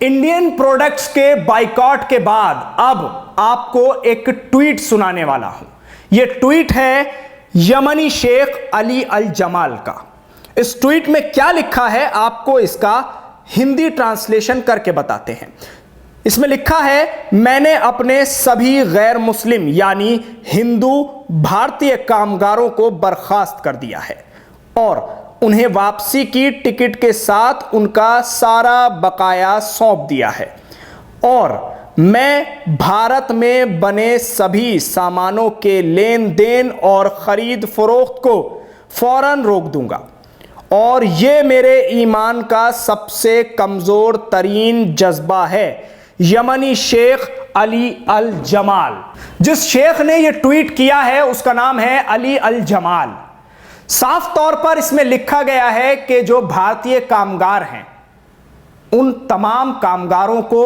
Indian products के boycott के बाद अब आपको एक ट्वीट सुनाने वाला हूं। यह ट्वीट है यमनी शेख अली अल जमाल का। इस ट्वीट में क्या लिखा है आपको इसका हिंदी ट्रांसलेशन करके बताते हैं। इसमें लिखा है, मैंने अपने सभी गैर मुस्लिम यानी हिंदू भारतीय कामगारों को बर्खास्त कर दिया है और उन्हें वापसी की टिकट के साथ उनका सारा बकाया सौंप दिया है और मैं भारत में बने सभी सामानों के लेन देन और खरीद फरोख्त को फौरन रोक दूंगा और यह मेरे ईमान का सबसे कमजोर तरीन जज्बा है। यमनी शेख अली अल जमाल। जिस शेख ने यह ट्वीट किया है उसका नाम है अली अल जमाल। साफ तौर पर इसमें लिखा गया है कि जो भारतीय कामगार हैं उन तमाम कामगारों को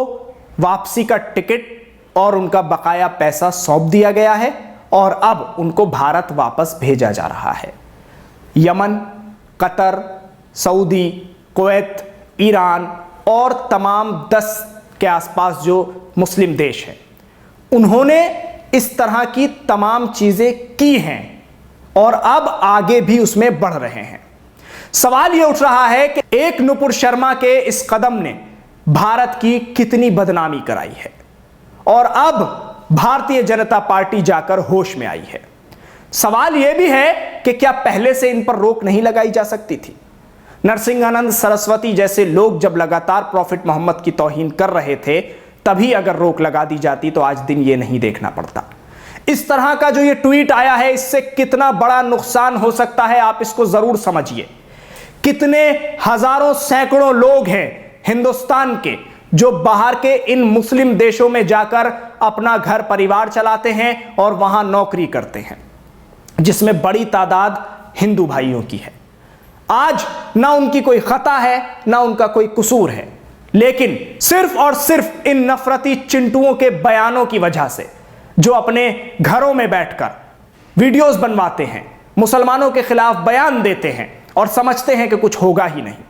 वापसी का टिकट और उनका बकाया पैसा सौंप दिया गया है और अब उनको भारत वापस भेजा जा रहा है। Yemen, Qatar, Saudi, Kuwait, Iran और तमाम 10 के आसपास जो मुस्लिम देश हैं उन्होंने इस तरह की तमाम चीजें की हैं और अब आगे भी उसमें बढ़ रहे हैं। सवाल यह उठ रहा है कि एक नुपुर शर्मा के इस कदम ने भारत की कितनी बदनामी कराई है और अब भारतीय जनता पार्टी जाकर होश में आई है। सवाल यह भी है कि क्या पहले से इन पर रोक नहीं लगाई जा सकती थी? नरसिंहानंद सरस्वती जैसे लोग जब लगातार प्रॉफिट मोहम्मद की तौहीन कर रहे थे तभी अगर रोक लगा दी जाती तो आज दिन यह नहीं देखना पड़ता। इस तरह का जो ये ट्वीट आया है इससे कितना बड़ा नुकसान हो सकता है आप इसको जरूर समझिए। कितने हजारों सैकड़ों लोग हैं हिंदुस्तान के जो बाहर के इन मुस्लिम देशों में जाकर अपना घर परिवार चलाते हैं और वहां नौकरी करते हैं, जिसमें बड़ी तादाद हिंदू भाइयों की है। आज ना उनकी कोई खता है ना उनका कोई कसूर है, लेकिन सिर्फ और सिर्फ इन नफरती चिंटुओं के बयानों की वजह से जो अपने घरों में बैठकर वीडियोस बनवाते हैं, मुसलमानों के खिलाफ बयान देते हैं और समझते हैं कि कुछ होगा ही नहीं,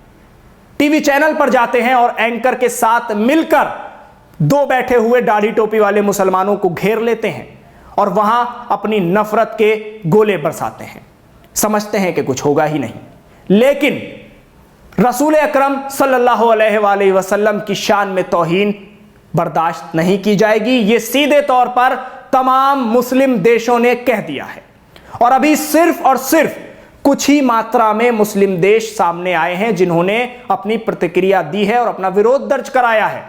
टीवी चैनल पर जाते हैं और एंकर के साथ मिलकर 2 बैठे हुए दाढ़ी टोपी वाले मुसलमानों को घेर लेते हैं और वहां अपनी नफरत के गोले बरसाते हैं, समझते हैं कि कुछ होगा ही नहीं। लेकिन रसूल अकरम सल्लल्लाहु अलैहि वसल्लम की शान में तौहीन बर्दाश्त नहीं की जाएगी, यह सीधे तौर पर तमाम मुस्लिम देशों ने कह दिया है और अभी सिर्फ और सिर्फ कुछ ही मात्रा में मुस्लिम देश सामने आए हैं जिन्होंने अपनी प्रतिक्रिया दी है और अपना विरोध दर्ज कराया है।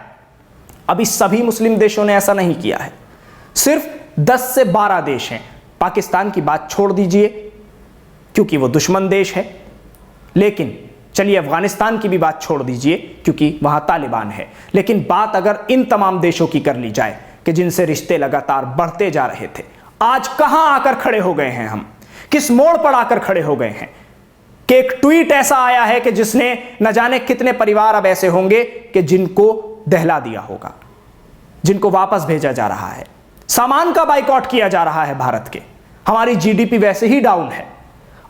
अभी सभी मुस्लिम देशों ने ऐसा नहीं किया है, सिर्फ 10 से 12 देश हैं। पाकिस्तान की बात छोड़ दीजिए क्योंकि वो दुश्मन देश है, लेकिन चलिए अफगानिस्तान की भी बात छोड़ दीजिए क्योंकि वहां तालिबान है। लेकिन बात अगर इन तमाम देशों की कर ली जाए कि जिनसे रिश्ते लगातार बढ़ते जा रहे थे, आज कहां आकर खड़े हो गए हैं, हम किस मोड़ पर आकर खड़े हो गए हैं कि एक ट्वीट ऐसा आया है कि जिसने न जाने कितने परिवार अब ऐसे होंगे कि जिनको दहला दिया होगा, जिनको वापस भेजा जा रहा है, सामान का बाइकॉट किया जा रहा है भारत के। हमारी जीडीपी वैसे ही डाउन है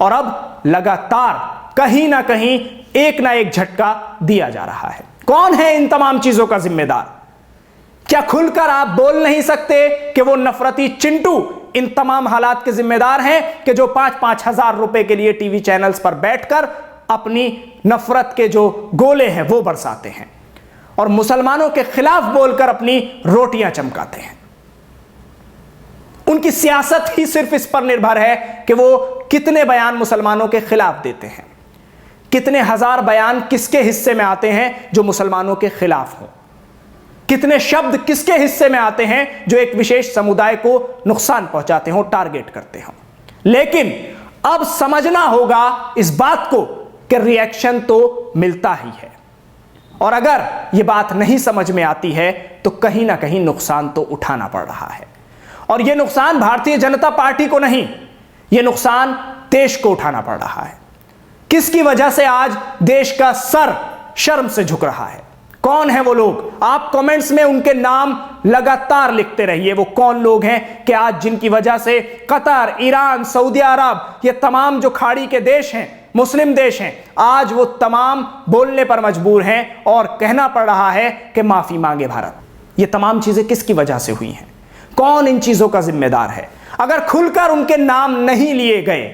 और अब लगातार कहीं ना कहीं एक ना एक झटका दिया जा रहा है। कौन है इन तमाम चीजों का जिम्मेदार? क्या खुलकर आप बोल नहीं सकते कि वो नफरती चिंटू इन तमाम हालात के जिम्मेदार हैं कि जो 5-5 हजार रुपए के लिए टीवी चैनल्स पर बैठकर अपनी नफरत के जो गोले हैं वो बरसाते हैं और मुसलमानों के खिलाफ बोलकर अपनी रोटियां चमकाते हैं? उनकी सियासत ही सिर्फ इस पर निर्भर है कि वो कितने बयान मुसलमानों के खिलाफ देते हैं, कितने हजार बयान किसके हिस्से में आते हैं जो मुसलमानों के खिलाफ हो, कितने शब्द किसके हिस्से में आते हैं जो एक विशेष समुदाय को नुकसान पहुंचाते हो, टारगेट करते हो। लेकिन अब समझना होगा इस बात को कि रिएक्शन तो मिलता ही है और अगर यह बात नहीं समझ में आती है तो कहीं ना कहीं नुकसान तो उठाना पड़ रहा है और यह नुकसान भारतीय जनता पार्टी को नहीं, यह नुकसान देश को उठाना पड़ रहा है। किसकी वजह से आज देश का सर शर्म से झुक रहा है? कौन है वो लोग? आप कमेंट्स में उनके नाम लगातार लिखते रहिए। वो कौन लोग हैं कि आज जिनकी वजह से कतर, ईरान, सऊदी अरब, ये तमाम जो खाड़ी के देश हैं मुस्लिम देश हैं, आज वो तमाम बोलने पर मजबूर हैं और कहना पड़ रहा है कि माफी मांगे भारत। ये तमाम चीजें किसकी वजह से हुई हैं? कौन इन चीजों का जिम्मेदार है? अगर खुलकर उनके नाम नहीं लिए गए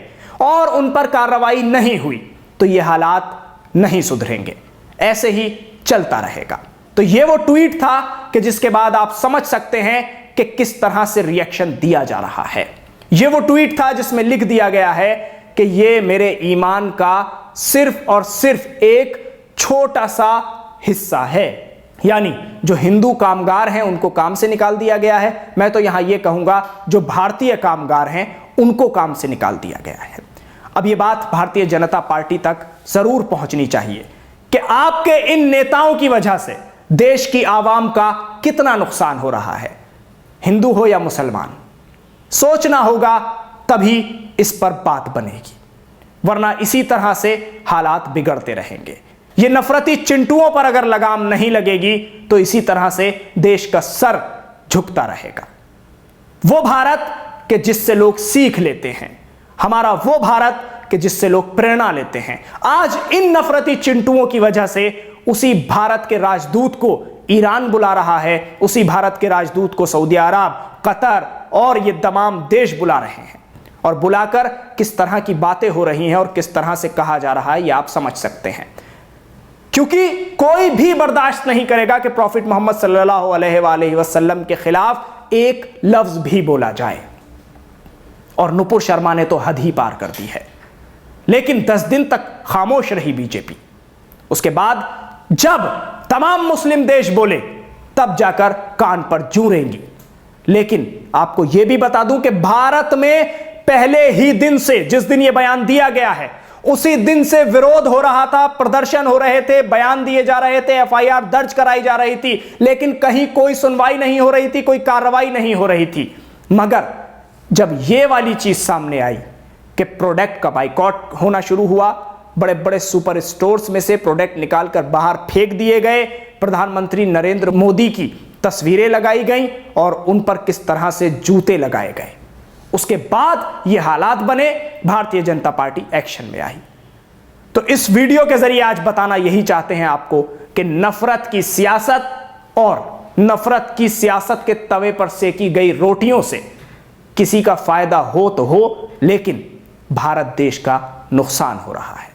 और उन पर कार्रवाई नहीं हुई तो ये हालात नहीं सुधरेंगे, ऐसे ही चलता रहेगा। तो ये वो ट्वीट था कि जिसके बाद आप समझ सकते हैं कि किस तरह से रिएक्शन दिया जा रहा है। ये वो ट्वीट था जिसमें लिख दिया गया है कि ये मेरे ईमान का सिर्फ और सिर्फ एक छोटा सा हिस्सा है, यानी जो हिंदू कामगार हैं उनको काम से निकाल दिया गया है। मैं तो यहां यह कहूंगा जो भारतीय कामगार हैं उनको काम से निकाल दिया गया है। अब यह बात भारतीय जनता पार्टी तक जरूर पहुंचनी चाहिए कि आपके इन नेताओं की वजह से देश की आवाम का कितना नुकसान हो रहा है, हिंदू हो या मुसलमान। सोचना होगा तभी इस पर बात बनेगी, वरना इसी तरह से हालात बिगड़ते रहेंगे। ये नफरती चिंटुओं पर अगर लगाम नहीं लगेगी तो इसी तरह से देश का सर झुकता रहेगा। वो भारत के जिससे लोग सीख लेते हैं, हमारा वो भारत के जिससे लोग प्रेरणा लेते हैं, आज इन नफरती चिंटुओं की वजह से उसी भारत के राजदूत को ईरान बुला रहा है, उसी भारत के राजदूत को सऊदी अरब, कतर और ये तमाम देश बुला रहे हैं। और बुलाकर किस तरह की बातें हो रही हैं और किस तरह से कहा जा रहा है ये आप समझ सकते हैं। क्योंकि कोई भी बर्दाश्त नहीं करेगा कि प्रॉफिट मोहम्मद सल्लल्लाहु अलैहि वसल्लम के खिलाफ एक लफ्ज भी बोला जाए। और नुपुर शर्मा ने तो हद ही पार कर दी है। लेकिन 10 दिन तक खामोश रही बीजेपी। उसके बाद जब तमाम मुस्लिम देश बोले तब जाकर कान पर जूं रेंगी। लेकिन आपको यह भी बता दूं कि भारत में पहले ही दिन से, जिस दिन यह बयान दिया गया है उसी दिन से विरोध हो रहा था, प्रदर्शन हो रहे थे, बयान दिए जा रहे थे, एफआईआर दर्ज कराई जा रही थी, लेकिन कहीं कोई सुनवाई नहीं हो रही थी, कोई कार्रवाई नहीं हो रही थी। मगर जब यह वाली चीज सामने आई कि प्रोडक्ट का बाइकॉट होना शुरू हुआ, बड़े बड़े सुपर स्टोर्स में से प्रोडक्ट निकालकर बाहर फेंक दिए गए, प्रधानमंत्री नरेंद्र मोदी की तस्वीरें लगाई गईं और उन पर किस तरह से जूते लगाए गए, उसके बाद ये हालात बने, भारतीय जनता पार्टी एक्शन में आई। तो इस वीडियो के जरिए आज बताना यही चाहते हैं आपको कि नफरत की सियासत और नफरत की सियासत के तवे पर सेकी गई रोटियों से किसी का फायदा हो तो हो, लेकिन भारत देश का नुकसान हो रहा है।